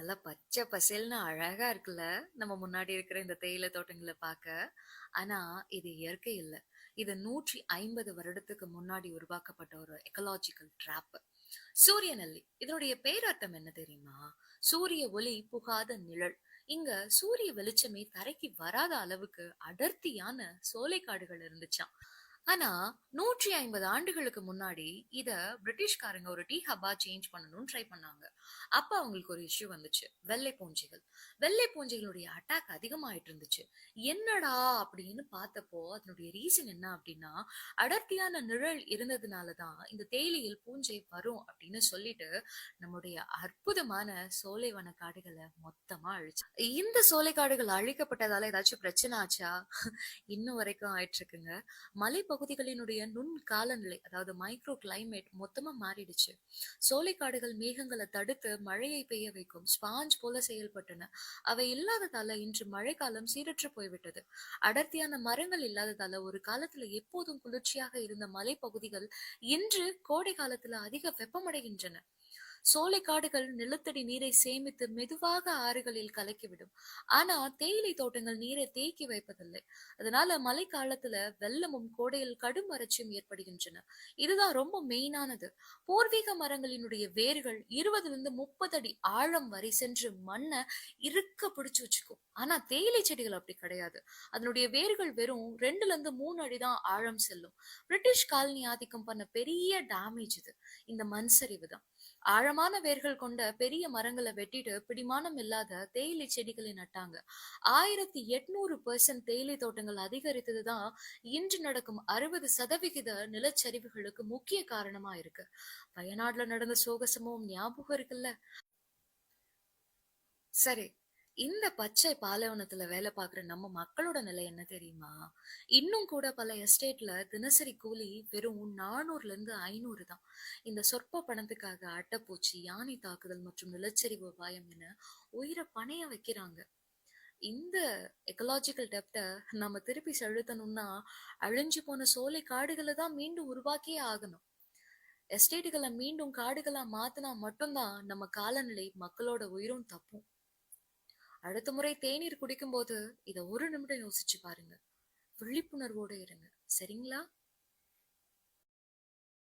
நல்லா பச்சை பசேல்னு அழகா இருக்குல்ல. நம்ம முன்னாடி இருக்கிற இந்த தேயிலை தோட்டங்கள பாக்க. ஆனா, இது இயற்கை இல்ல. இது 150 வருடத்துக்கு முன்னாடி உருவாக்கப்பட்ட ஒரு எக்கலாஜிக்கல் ட்ராப். சூரியநெல்லி. இதனுடைய பேரர்த்தம் என்ன தெரியுமா? சூரிய ஒளி புகாத நிழல். இங்க சூரிய வெளிச்சமே தரைக்கு வராத அளவுக்கு அடர்த்தியான சோலைக்காடுகள் இருந்துச்சாம். ஆனா 150 ஆண்டுகளுக்கு முன்னாடி இத பிரிட்டிஷ்காரங்க ஒரு டீ ஹப்பா சேஞ்ச் பண்ணணும்னு ட்ரை பண்ணாங்க. அப்ப அவங்களுக்கு ஒரு இஷ்யூ வந்துச்சு. வெள்ளை பூஞ்சைகள். வெள்ளை பூஞ்சைகளுடைய அட்டாக் அதிகமாயிட்டு இருந்துச்சு. என்னடா அப்படின்னு பார்த்தப்போ அதனுடைய ரீசன் என்ன அப்படின்னா, அடர்த்தியான நிழல் இருந்ததுனால தான் இந்த தேயிலையில் பூஞ்சை வரும் அப்படின்னு சொல்லிட்டு நம்முடைய அற்புதமான சோலைவன காடுகளை மொத்தமா அழிச்சு. இந்த சோலைக்காடுகள் அழிக்கப்பட்டதால ஏதாச்சும் பிரச்சனை ஆச்சா? இன்னும் வரைக்கும் ஆயிட்டு இருக்குங்க. மலைப்பகுதிகளினுடைய நுண் காலநிலை, அதாவது மைக்ரோ கிளைமேட் மொத்தமா மாறிடுச்சு. சோலைக்காடுகள் மேகங்களை தடுத்து மழையை பெய்ய வைக்கும் ஸ்பாஞ்ச் போல செயல்பட்டன. அவை இல்லாததால இன்று மழைக்காலம் சீரற்று போய்விட்டது. அடர்த்தியான மரங்கள் இல்லாததால ஒரு காலத்துல எப்போதும் குளிர்ச்சியாக இருந்த மலைப்பகுதிகள் இன்று கோடை காலத்துல அதிக வெப்பமடைகின்றன. சோலைக்காடுகள் நிலத்தடி நீரை சேமித்து மெதுவாக ஆறுகளில் கலக்கிவிடும். ஆனா தேயிலை தோட்டங்கள் நீரை தேக்கி வைப்பதில்லை. அதனால மழை காலத்துல வெள்ளமும் கோடையில் கடும் வறட்சியும் ஏற்படுகின்றன. இதுதான் ரொம்ப மெயினானது. பூர்வீக மரங்களினுடைய வேர்கள் 20லிருந்து 30 அடி ஆழம் வரை சென்று மண்ணை இறுக்க பிடிச்சு வச்சுக்கும். ஆனா தேயிலை செடிகள் அப்படி கிடையாது. அதனுடைய வேர்கள் வெறும் 2லிருந்து 3 அடி தான் ஆழம் செல்லும். பிரிட்டிஷ் காலனி ஆதிக்கம் பண்ண பெரிய டேமேஜ் இது. இந்த மண் சரிவு தான். ஆழமான வேர்கள் கொண்ட பெரிய மரங்களை வெட்டிட்டு பிடிமானம் இல்லாத தேயிலை செடிகளை நட்டாங்க. 1800% தேயிலை தோட்டங்கள் அதிகரித்ததுதான் இன்று நடக்கும் 60% நிலச்சரிவுகளுக்கு முக்கிய காரணமா இருக்கு. வயநாடுல நடந்த சோக சம்பவம் ஞாபகம் இருக்குல்ல? சரி. இந்த பச்சை பாலைவனத்துல வேலை பார்க்குற நம்ம மக்களோட நிலை என்ன தெரியுமா? இன்னும் கூட பல எஸ்டேட்ல தினசரி கூலி வெறும் 400ல இருந்து 500 தான். இந்த சொற்ப பணத்துக்காக அட்டைப்பூச்சி, யானை தாக்குதல் மற்றும் நிலச்சரிவு அபாயம் என உயிரை பணைய வைக்கிறாங்க. இந்த எக்கலாஜிக்கல் டெப்ட நம்ம திருப்பி செலுத்தணும்னா அழிஞ்சு போன சோலை காடுகளை தான் மீண்டும் உருவாக்கியே ஆகணும். எஸ்டேட்டுகளை மீண்டும் காடுகளா மாத்தினா மட்டும்தான் நம்ம காலநிலை மக்களோட உயிரும் தப்பும். அடுத்த முறை தேநீர் குடிக்கும்போது இத ஒரு நிமிடம் யோசிச்சு பாருங்க. விழிப்புணர்வோட இருங்க. சரிங்களா?